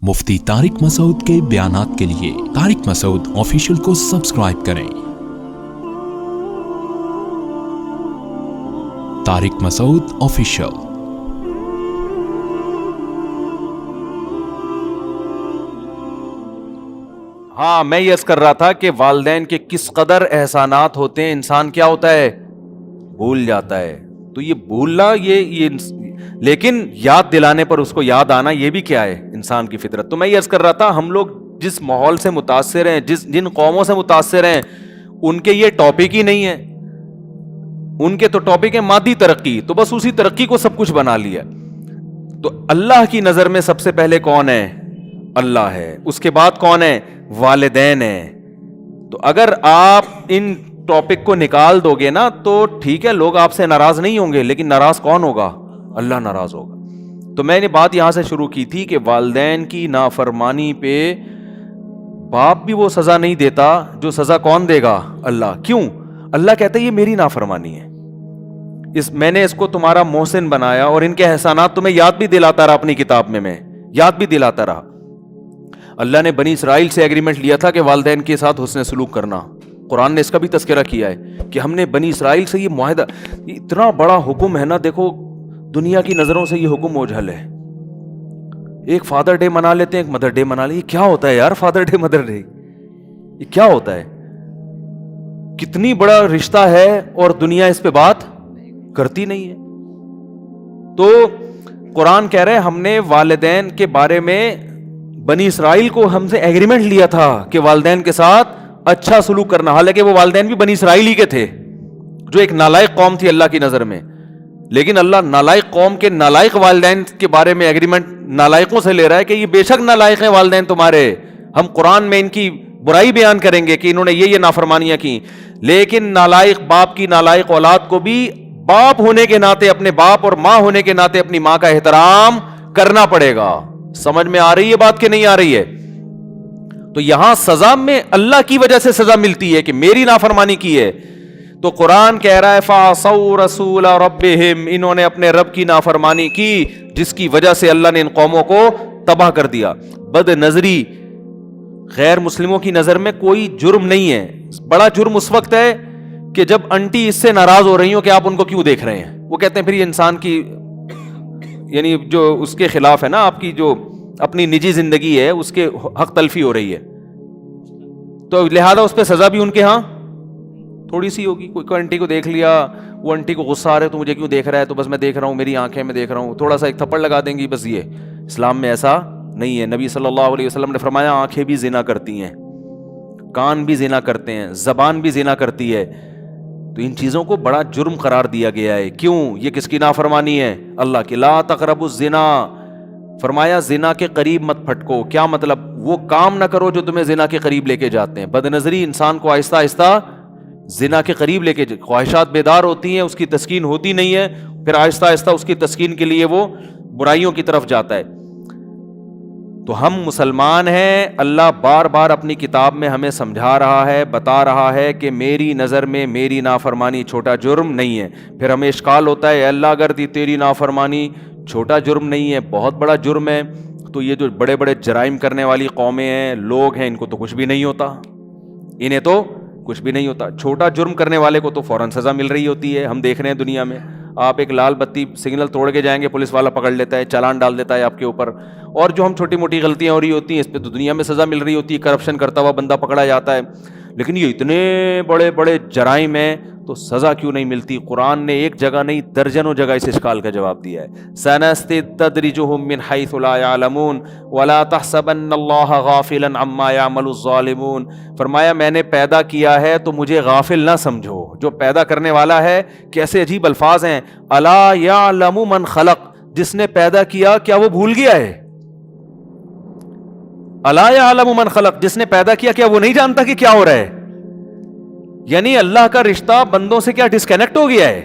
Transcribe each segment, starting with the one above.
مفتی طارق مسعود کے بیانات کے لیے طارق مسعود آفیشیل کو سبسکرائب کریں۔ طارق مسعود آفیشیل۔ ہاں، میں یہ عرض کر رہا تھا کہ والدین کے کس قدر احسانات ہوتے ہیں، انسان کیا ہوتا ہے، بھول جاتا ہے۔ تو یہ بھولنا یہ لیکن یاد دلانے پر اس کو یاد آنا، یہ بھی کیا ہے، انسان کی فطرت۔ تو میں یہ عرض کر رہا تھا، ہم لوگ جس ماحول سے متاثر ہیں، جن قوموں سے متاثر ہیں، ان کے یہ ٹاپک ہی نہیں ہے۔ ان کے تو ٹاپک ہے مادی ترقی، تو بس اسی ترقی کو سب کچھ بنا لیا۔ تو اللہ کی نظر میں سب سے پہلے کون ہے؟ اللہ ہے۔ اس کے بعد کون ہے؟ والدین ہیں۔ تو اگر آپ ان ٹاپک کو نکال دو گے نا تو ٹھیک ہے، لوگ آپ سے ناراض نہیں ہوں گے، لیکن ناراض کون ہوگا؟ اللہ ناراض ہوگا۔ تو میں نے بات یہاں سے شروع کی تھی کہ والدین کی نافرمانی پہ باپ بھی وہ سزا نہیں دیتا جو سزا کون دے گا؟ اللہ۔ کیوں؟ اللہ کہتا ہے یہ میری نافرمانی ہے، میں نے اس کو تمہارا محسن بنایا، اور ان کے احسانات تمہیں یاد بھی دلاتا رہا، اپنی کتاب میں یاد بھی دلاتا رہا۔ اللہ نے بنی اسرائیل سے ایگریمنٹ لیا تھا کہ والدین کے ساتھ حسن سلوک کرنا۔ قرآن نے اس کا بھی تذکرہ کیا ہے کہ ہم نے بنی اسرائیل سے یہ معاہدہ، اتنا بڑا حکم ہے نا، دیکھو دنیا کی نظروں سے یہ حکم اوجھل ہے۔ ایک فادر ڈے منا لیتے ہیں، ایک مدر ڈے منا لیتے ہیں۔ یہ کیا ہوتا ہے یار، فادر ڈے مدر ڈے، یہ کیا ہوتا ہے؟ کتنی بڑا رشتہ ہے اور دنیا اس پہ بات کرتی نہیں ہے۔ تو قرآن کہہ رہے ہم نے والدین کے بارے میں بنی اسرائیل کو ہم سے ایگریمنٹ لیا تھا کہ والدین کے ساتھ اچھا سلوک کرنا، حالانکہ وہ والدین بھی بنی اسرائیل ہی کے تھے، جو ایک نالائق قوم تھی اللہ کی نظر میں۔ لیکن اللہ نالائق قوم کے نالائق والدین کے بارے میں ایگریمنٹ نالائقوں سے لے رہا ہے کہ یہ بے شک نالائق ہیں والدین تمہارے، ہم قرآن میں ان کی برائی بیان کریں گے کہ انہوں نے یہ نافرمانیاں کی، لیکن نالائق باپ کی نالائق اولاد کو بھی باپ ہونے کے ناطے، اپنے باپ اور ماں ہونے کے ناطے اپنی ماں کا احترام کرنا پڑے گا۔ سمجھ میں آ رہی ہے بات کہ نہیں آ رہی ہے؟ تو یہاں سزا میں اللہ کی وجہ سے سزا ملتی ہے کہ میری نافرمانی کی ہے۔ تو قرآن کہہ رہا ہے فَعَصَوْا رَسُولَ رَبِّهِمْ، انہوں نے اپنے رب کی نافرمانی کی، جس کی وجہ سے اللہ نے ان قوموں کو تباہ کر دیا۔ بد نظری غیر مسلموں کی نظر میں کوئی جرم نہیں ہے، بڑا جرم اس وقت ہے کہ جب انٹی اس سے ناراض ہو رہی ہوں کہ آپ ان کو کیوں دیکھ رہے ہیں۔ وہ کہتے ہیں پھر یہ انسان کی، یعنی جو اس کے خلاف ہے نا، آپ کی جو اپنی نجی زندگی ہے اس کے حق تلفی ہو رہی ہے، تو لہذا اس پہ سزا بھی ان کے ہاں تھوڑی سی ہوگی۔ کوئی انٹی کو دیکھ لیا، وہ انٹی کو غصہ آ رہا ہے تو مجھے کیوں دیکھ رہا ہے، تو بس میں دیکھ رہا ہوں، میری آنکھیں میں دیکھ رہا ہوں، تھوڑا سا ایک تھپڑ لگا دیں گی بس۔ یہ اسلام میں ایسا نہیں ہے۔ نبی صلی اللہ علیہ وسلم نے فرمایا آنکھیں بھی زنا کرتی ہیں، کان بھی زنا کرتے ہیں، زبان بھی زنا کرتی ہے۔ تو ان چیزوں کو بڑا جرم قرار دیا گیا ہے۔ کیوں؟ یہ کس کی نافرمانی ہے؟ اللہ کی۔ لا تقربوا الزنا، فرمایا زنا کے قریب مت پھٹکو۔ کیا مطلب؟ وہ کام نہ کرو جو تمہیں زنا کے قریب لے کے جاتے ہیں۔ بد نظری انسان کو آہستہ آہستہ زنا کے قریب لے کے، خواہشات بیدار ہوتی ہیں، اس کی تسکین ہوتی نہیں ہے، پھر آہستہ آہستہ اس کی تسکین کے لیے وہ برائیوں کی طرف جاتا ہے۔ تو ہم مسلمان ہیں، اللہ بار بار اپنی کتاب میں ہمیں سمجھا رہا ہے، بتا رہا ہے کہ میری نظر میں میری نافرمانی چھوٹا جرم نہیں ہے۔ پھر ہمیں اشکال ہوتا ہے، اے اللہ اگر تیری نافرمانی چھوٹا جرم نہیں ہے، بہت بڑا جرم ہے، تو یہ جو بڑے بڑے جرائم کرنے والی قومیں ہیں، لوگ ہیں، ان کو تو کچھ بھی نہیں ہوتا، انہیں تو کچھ بھی نہیں ہوتا۔ چھوٹا جرم کرنے والے کو تو فوراً سزا مل رہی ہوتی ہے۔ ہم دیکھ رہے ہیں دنیا میں، آپ ایک لال بتی سگنل توڑ کے جائیں گے، پولیس والا پکڑ لیتا ہے، چالان ڈال دیتا ہے آپ کے اوپر۔ اور جو ہم چھوٹی موٹی غلطیاں ہو رہی ہوتی ہیں، اس پہ تو دنیا میں سزا مل رہی ہوتی ہے، کرپشن کرتا ہوا بندہ پکڑا جاتا ہے۔ لیکن یہ اتنے بڑے بڑے جرائم ہیں تو سزا کیوں نہیں ملتی؟ قرآن نے ایک جگہ نہیں درجنوں جگہ اس اشکال کا جواب دیا ہے۔ سَنَسْتَدْرِجُهُم مِّنْ حَيْثُ لَا يَعْلَمُونَ وَلَا تَحْسَبَنَّ اللَّهَ غَافِلًا عَمَّا يَعْمَلُ الظَّالِمُونَ، فرمایا میں نے پیدا کیا ہے تو مجھے غافل نہ سمجھو، جو پیدا کرنے والا ہے۔ کیسے عجیب الفاظ ہیں، أَلَا يَعْلَمُ مَنْ خَلَقَ، جس نے پیدا کیا کیا وہ بھول گیا ہے؟ أَلَا يَعْلَمُ مَنْ خَلَقَ، جس نے پیدا کیا کیا وہ نہیں جانتا کہ کیا ہو رہا ہے؟ یعنی اللہ کا رشتہ بندوں سے کیا ڈسکنیکٹ ہو گیا ہے؟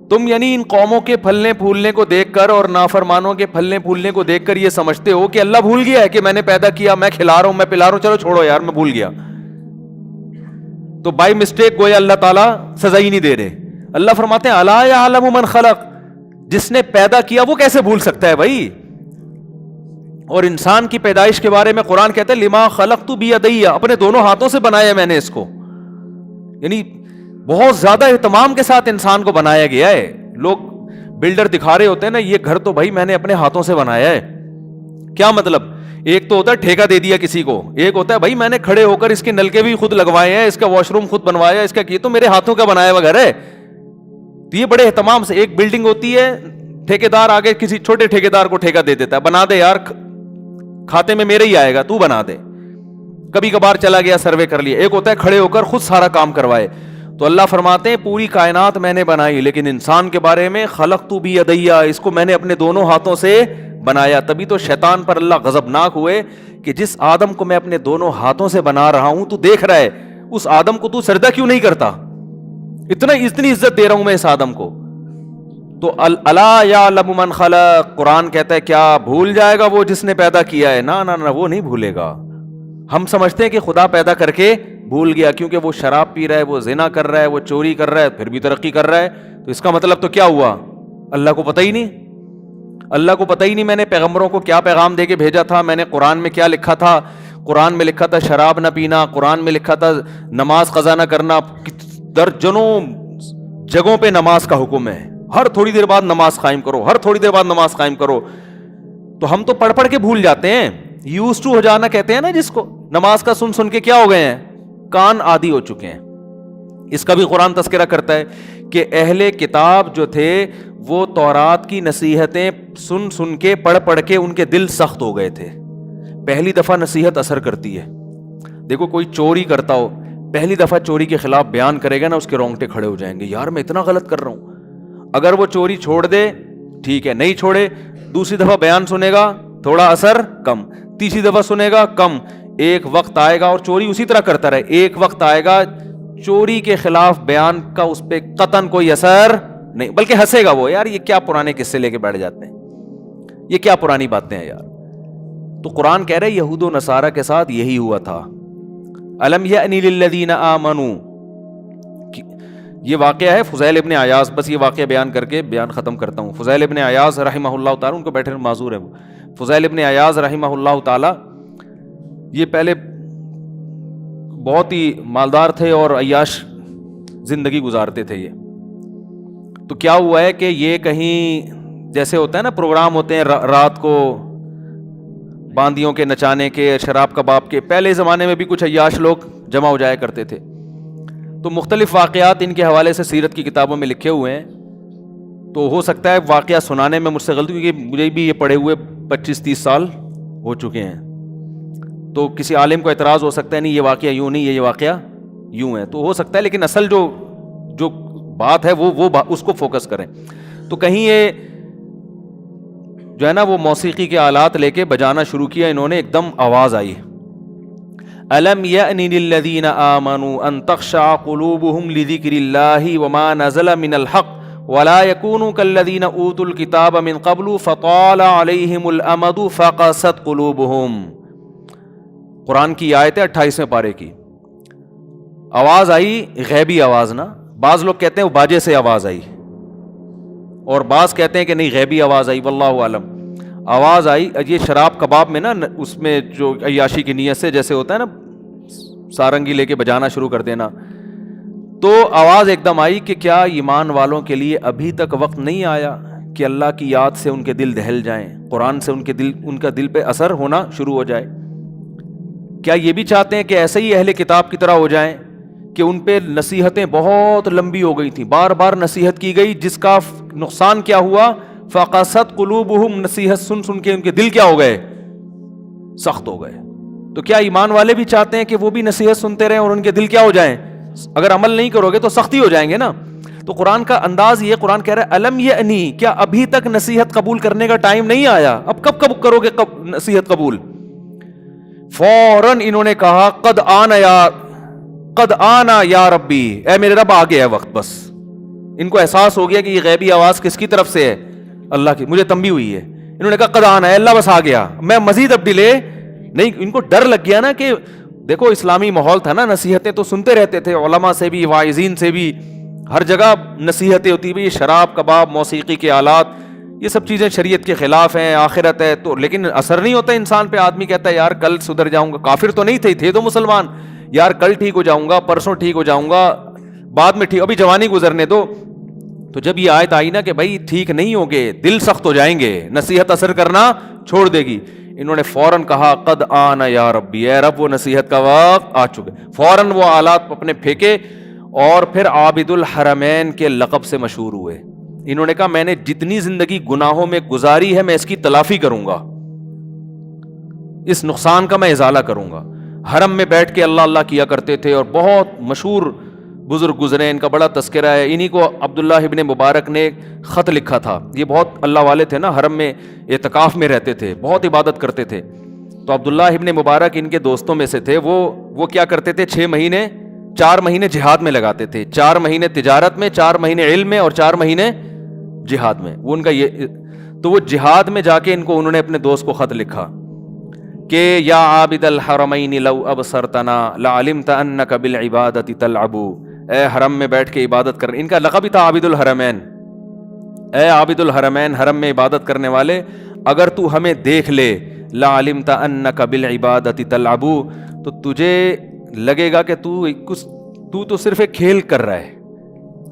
تم یعنی ان قوموں کے پھلنے پھولنے کو دیکھ کر اور نافرمانوں کے پھلنے پھولنے کو دیکھ کر یہ سمجھتے ہو کہ اللہ بھول گیا ہے کہ میں نے پیدا کیا، میں کھلا رہا ہوں، میں پلا رہا ہوں، چلو چھوڑو یار میں بھول گیا۔ تو بائی مسٹیک گویا اللہ تعالیٰ سزا ہی نہیں دے رہے۔ اللہ فرماتے ہیں الا یعلم من خلق، جس نے پیدا کیا وہ کیسے بھول سکتا ہے بھائی؟ اور انسان کی پیدائش کے بارے میں قرآن کہتا ہے لما خلقت بیدی، اپنے دونوں ہاتھوں سے بنایا میں نے اس کو. یعنی بہت زیادہ اہتمام کے ساتھ انسان کو بنایا گیا ہے. لوگ بلڈر دکھا رہے ہوتے ہیں نا یہ گھر تو بھائی میں نے اپنے ہاتھوں سے بنایا ہے. کیا مطلب؟ ایک تو ہوتا ہے ٹھیکہ دے دیا کسی کو، ایک ہوتا ہے بھائی میں نے کھڑے ہو کر اس کے نلکے بھی خود لگوائے ہیں، اس کا واش روم خود بنوایا، اس کا یہ تو میرے ہاتھوں کا بنایا ہوا گھر ہے. تو یہ بڑے اہتمام سے ایک بلڈنگ ہوتی ہے، ٹھیکیدار آگے کسی چھوٹے ٹھیکیدار کو ٹھیکہ دے دیتا ہے، بنا دے یار کھاتے میں میرے ہی آئے گا تو بنا دے. کبھی کبھار چلا گیا سروے کر لیا. ایک ہوتا ہے کھڑے ہو کر خود سارا کام کروائے. تو اللہ فرماتے ہیں پوری کائنات میں نے بنائی، لیکن انسان کے بارے میں خلقت بیدی، اس کو میں نے اپنے دونوں ہاتھوں سے بنایا. تبھی تو شیطان پر اللہ غضبناک ہوئے کہ جس آدم کو میں اپنے دونوں ہاتھوں سے بنا رہا ہوں تو دیکھ رہا ہے، اس آدم کو تو سجدہ کیوں نہیں کرتا؟ اتنی عزت دے رہا ہوں میں اس آدم کو. تو الا یعلم من خلق، قرآن کہتا ہے کیا بھول جائے گا وہ جس نے پیدا کیا ہے؟ نہ وہ نہیں بھولے گا. ہم سمجھتے ہیں کہ خدا پیدا کر کے بھول گیا، کیونکہ وہ شراب پی رہا ہے، وہ زنا کر رہا ہے، وہ چوری کر رہا ہے، پھر بھی ترقی کر رہا ہے. تو اس کا مطلب تو کیا ہوا؟ اللہ کو پتہ ہی نہیں. اللہ کو پتہ ہی نہیں میں نے پیغمبروں کو کیا پیغام دے کے بھیجا تھا، میں نے قرآن میں کیا لکھا تھا. قرآن میں لکھا تھا شراب نہ پینا، قرآن میں لکھا تھا نماز قضا نہ کرنا. درجنوں جگہوں پہ نماز کا حکم ہے، ہر تھوڑی دیر بعد نماز قائم کرو، ہر تھوڑی دیر بعد نماز قائم کرو. تو ہم تو پڑھ پڑھ کے بھول جاتے ہیں. یوز ٹو ہو جانا کہتے ہیں نا جس کو. نماز کا سن سن کے کیا ہو گئے ہیں؟ کان عادی ہو چکے ہیں. اس کا بھی قرآن تذکرہ کرتا ہے کہ اہل کتاب جو تھے وہ تورات کی نصیحتیں سن سن کے پڑھ پڑھ کے ان کے دل سخت ہو گئے تھے. پہلی دفعہ نصیحت اثر کرتی ہے. دیکھو کوئی چوری کرتا ہو، پہلی دفعہ چوری کے خلاف بیان کرے گا نا، اس کے رونگٹے کھڑے ہو جائیں گے، یار میں اتنا غلط کر رہا ہوں. اگر وہ چوری چھوڑ دے ٹھیک ہے، نہیں چھوڑے دوسری دفعہ بیان سنے گا تھوڑا اثر کم، تیسری دفعہ سنے گا کم. ایک وقت آئے گا، اور چوری اسی طرح کرتا رہے، ایک وقت آئے گا چوری کے خلاف بیان کا اس پہ قطعاً کوئی اثر نہیں، بلکہ ہنسے گا وہ، یار یہ کیا پرانے قصے لے کے بیٹھ جاتے ہیں، یہ کیا پرانی باتیں ہیں یار. تو قرآن کہہ رہے یہود و نصارہ کے ساتھ یہی ہوا تھا. الم یأنی للذین آمنوا، یہ واقعہ ہے فضیل ابن عیاض. بس یہ واقعہ بیان کر کے بیان ختم کرتا ہوں. فضیل ابن عیاض رحمہ اللہ تعالیٰ، ان کو بیٹھے معذور ہے وہ، فضیل ابن عیاض رحمہ اللہ تعالیٰ یہ پہلے بہت ہی مالدار تھے اور عیاش زندگی گزارتے تھے یہ. تو کیا ہوا ہے کہ یہ کہیں جیسے ہوتا ہے نا پروگرام ہوتے ہیں رات کو باندیوں کے نچانے کے، شراب کباب کے، پہلے زمانے میں بھی کچھ عیاش لوگ جمع ہو جایا کرتے تھے. تو مختلف واقعات ان کے حوالے سے سیرت کی کتابوں میں لکھے ہوئے ہیں. تو ہو سکتا ہے واقعہ سنانے میں مجھ سے غلطی، کیونکہ مجھے بھی یہ پڑھے ہوئے 25-30 سال ہو چکے ہیں. تو کسی عالم کو اعتراض ہو سکتا ہے نہیں یہ واقعہ یوں نہیں، یہ واقعہ یوں ہے، تو ہو سکتا ہے، لیکن اصل جو بات ہے وہ اس کو فوکس کریں. تو کہیں یہ جو ہے نا وہ موسیقی کے آلات لے کے بجانا شروع کیا انہوں نے. ایک دم آواز آئی، الم یأن للذین آمنوا ان تخشع قلوبهم لذکر اللہ وما نزل من الحق ولا يكونوا كالذین اوتوا الکتاب من قبل فطال علیہم الامد فقست قلوبهم. قرآن کی آیت ہے 28ویں پارے کی. آواز آئی، غیبی آواز نا، بعض لوگ کہتے ہیں وہ باجے سے آواز آئی، اور بعض کہتے ہیں کہ نہیں غیبی آواز آئی، واللہ عالم. آواز آئی، یہ شراب کباب میں نا اس میں جو عیاشی کی نیت سے جیسے ہوتا ہے نا سارنگی لے کے بجانا شروع کر دینا. تو آواز ایک دم آئی کہ کیا ایمان والوں کے لیے ابھی تک وقت نہیں آیا کہ اللہ کی یاد سے ان کے دل دہل جائیں، قرآن سے ان کا دل پہ اثر ہونا شروع ہو جائے. کیا یہ بھی چاہتے ہیں کہ ایسے ہی اہل کتاب کی طرح ہو جائیں کہ ان پہ نصیحتیں بہت لمبی ہو گئی تھیں، بار بار نصیحت کی گئی، جس کا نقصان کیا ہوا؟ فقست قلوبہم، نصیحت سن سن کے ان کے دل کیا ہو گئے؟ سخت ہو گئے. تو کیا ایمان والے بھی چاہتے ہیں کہ وہ بھی نصیحت سنتے رہیں اور ان کے دل کیا ہو جائیں؟ اگر عمل نہیں کرو گے تو سختی ہو جائیں گے نا. تو قرآن کا انداز یہ، قرآن کہہ رہا ہے الم یأنی، کیا ابھی تک نصیحت قبول کرنے کا ٹائم نہیں آیا؟ اب کب کرو گے نصیحت قبول؟ فوراً انہوں نے کہا قد آنا یا ربی، اے میرے رب آ گیا ہے وقت. بس ان کو احساس ہو گیا کہ یہ غیبی آواز کس کی طرف سے ہے؟ اللہ کی. مجھے تنبیہ ہوئی ہے، انہوں نے کہا قد آنا ہے، اللہ بس آ گیا، میں مزید اب ڈیلے نہیں. ان کو ڈر لگ گیا نا کہ دیکھو اسلامی ماحول تھا نا، نصیحتیں تو سنتے رہتے تھے، علماء سے بھی، واعظین سے بھی، ہر جگہ نصیحتیں ہوتی بھی، شراب کباب موسیقی کے آلات یہ سب چیزیں شریعت کے خلاف ہیں، آخرت ہے تو، لیکن اثر نہیں ہوتا انسان پہ. آدمی کہتا ہے یار کل سدھر جاؤں گا، کافر تو نہیں تھے تو مسلمان، یار کل ٹھیک ہو جاؤں گا، پرسوں ٹھیک ہو جاؤں گا، بعد میں ٹھیک، ابھی جوانی گزرنے دو. تو جب یہ آیت آئی نا کہ بھائی ٹھیک نہیں ہوگے، دل سخت ہو جائیں گے، نصیحت اثر کرنا چھوڑ دے گی، انہوں نے فوراً کہا قد آنا یا ربی، اے رب وہ نصیحت کا وقت آ چکے. فوراً وہ آلات اپنے پھینکے اور پھر عابد الحرمین کے لقب سے مشہور ہوئے. انہوں نے کہا میں نے جتنی زندگی گناہوں میں گزاری ہے میں اس کی تلافی کروں گا، اس نقصان کا میں ازالہ کروں گا. حرم میں بیٹھ کے اللہ اللہ کیا کرتے تھے، اور بہت مشہور بزرگ گزرے، ان کا بڑا تذکرہ ہے. انہی کو عبداللہ ابن مبارک نے خط لکھا تھا. یہ بہت اللہ والے تھے نا، حرم میں اعتکاف میں رہتے تھے، بہت عبادت کرتے تھے. تو عبداللہ ابن مبارک ان کے دوستوں میں سے تھے. وہ کیا کرتے تھے، 4 مہینے جہاد میں لگاتے تھے، 4 مہینے تجارت میں، 4 مہینے علم میں، اور 4 مہینے جہاد میں. وہ ان کا یہ، تو وہ جہاد میں جا کے انہوں نے اپنے دوست کو خط لکھا کہ یا عابد الحرمین لو ابصرتنا لعلمت انک بالعبادت تلعب. اے حرم میں بیٹھ کے عبادت کر، ان کا لقب بھی تھا عابد الحرمین. اے عابد الحرمین، حرم میں عبادت کرنے والے، اگر تو ہمیں دیکھ لے، لعلمت انک بالعبادت تلعب، تو تجھے لگے گا کہ تو صرف ایک کھیل کر رہا ہے.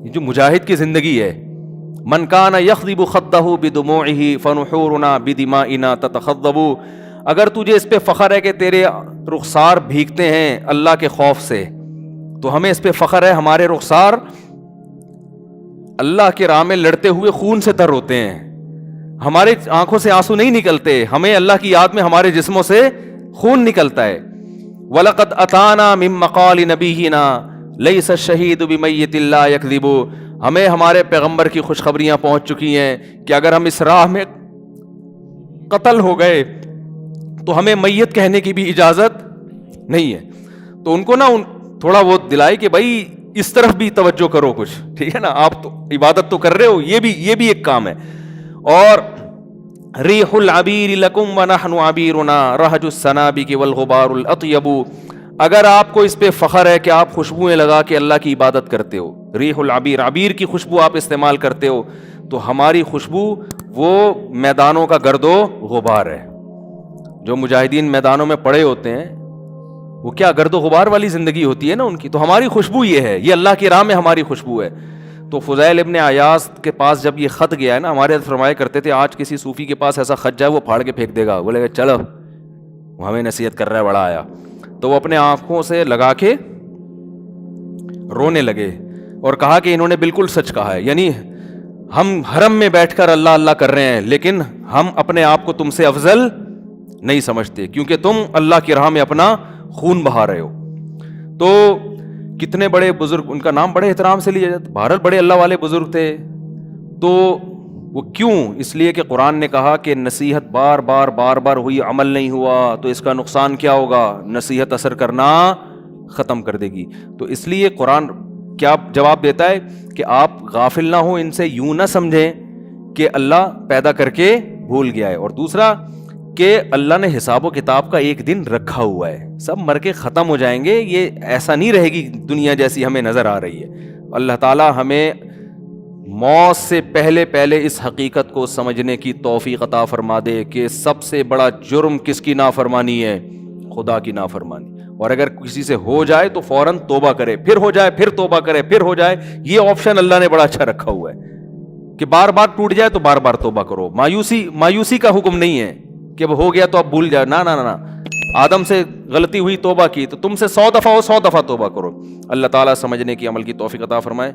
یہ جو مجاہد کی زندگی ہے، من کان یخضب خدہ بدموعہ فنحورنا بدمائنا تتخضب. اگر تجھے اس پہ فخر ہے کہ تیرے رخسار بھیگتے ہیں اللہ کے خوف سے، تو ہمیں اس پہ فخر ہے، ہمارے رخسار اللہ کے راہ میں لڑتے ہوئے خون سے تر ہوتے ہیں، ہمارے آنکھوں سے آنسو نہیں نکلتے، ہمیں اللہ کی یاد میں ہمارے جسموں سے خون نکلتا ہے. وَلَقَدْ أَتَانَا مِن مَّقَالِ نَبِيِّنَا لَيْسَ الشَّهِيدُ بِمَيِّتٍ لَّا يَكْذِبُ. ہمیں ہمارے پیغمبر کی خوشخبریاں پہنچ چکی ہیں کہ اگر ہم اس راہ میں قتل ہو گئے تو ہمیں میت کہنے کی بھی اجازت نہیں ہے. تو ان کو نا تھوڑا وہ دلائی کہ بھائی اس طرف بھی توجہ کرو کچھ، ٹھیک ہے نا، آپ تو عبادت تو کر رہے ہو، یہ بھی ایک کام ہے. اور ریح العبیر لکم ونحن عبیرنا رہج السنابک والغبار الاطیب. اگر آپ کو اس پہ فخر ہے کہ آپ خوشبوئیں لگا کے اللہ کی عبادت کرتے ہو، ریح العبیر، عبیر کی خوشبو آپ استعمال کرتے ہو، تو ہماری خوشبو وہ میدانوں کا گرد و غبار ہے. جو مجاہدین میدانوں میں پڑے ہوتے ہیں وہ کیا گرد و غبار والی زندگی ہوتی ہے نا ان کی. تو ہماری خوشبو یہ ہے، یہ اللہ کی راہ میں ہماری خوشبو ہے. تو فضیل ابن عیاض کے پاس جب یہ خط گیا ہے نا، ہمارے فرمایا کرتے تھے آج کسی صوفی کے پاس ایسا خط جائے وہ پھاڑ کے پھینک دے گا، بولے گا چلو وہ ہمیں نصیحت کر رہا ہے، بڑا آیا. تو وہ اپنے آنکھوں سے لگا کے رونے لگے اور کہا کہ انہوں نے بالکل سچ کہا ہے، یعنی ہم حرم میں بیٹھ کر اللہ اللہ کر رہے ہیں لیکن ہم اپنے آپ کو تم سے افضل نہیں سمجھتے، کیونکہ تم اللہ کی راہ میں اپنا خون بہا رہے ہو. تو کتنے بڑے بزرگ، ان کا نام بڑے احترام سے لیا جاتا، بھارت بڑے اللہ والے بزرگ تھے. تو وہ کیوں؟ اس لیے کہ قرآن نے کہا کہ نصیحت بار بار ہوئی، عمل نہیں ہوا تو اس کا نقصان کیا ہوگا، نصیحت اثر کرنا ختم کر دے گی. تو اس لیے قرآن کیا جواب دیتا ہے کہ آپ غافل نہ ہوں ان سے، یوں نہ سمجھیں کہ اللہ پیدا کر کے بھول گیا ہے. اور دوسرا کہ اللہ نے حساب و کتاب کا ایک دن رکھا ہوا ہے، سب مر کے ختم ہو جائیں گے، یہ ایسا نہیں رہے گی دنیا جیسی ہمیں نظر آ رہی ہے. اللہ تعالی ہمیں موت سے پہلے اس حقیقت کو سمجھنے کی توفیق عطا فرما دے کہ سب سے بڑا جرم کس کی نافرمانی ہے، خدا کی نافرمانی. اور اگر کسی سے ہو جائے تو فوراً توبہ کرے، پھر ہو جائے پھر توبہ کرے، پھر ہو جائے. یہ آپشن اللہ نے بڑا اچھا رکھا ہوا ہے کہ بار بار ٹوٹ جائے تو بار بار توبہ کرو. مایوسی کا حکم نہیں ہے کہ اب ہو گیا تو اب بھول جائے، نہ. آدم سے غلطی ہوئی، توبہ کی، تو تم سے 100 دفعہ ہو 100 دفعہ توبہ کرو. اللہ تعالیٰ سمجھنے کی، عمل کی توفیق عطا فرمائے.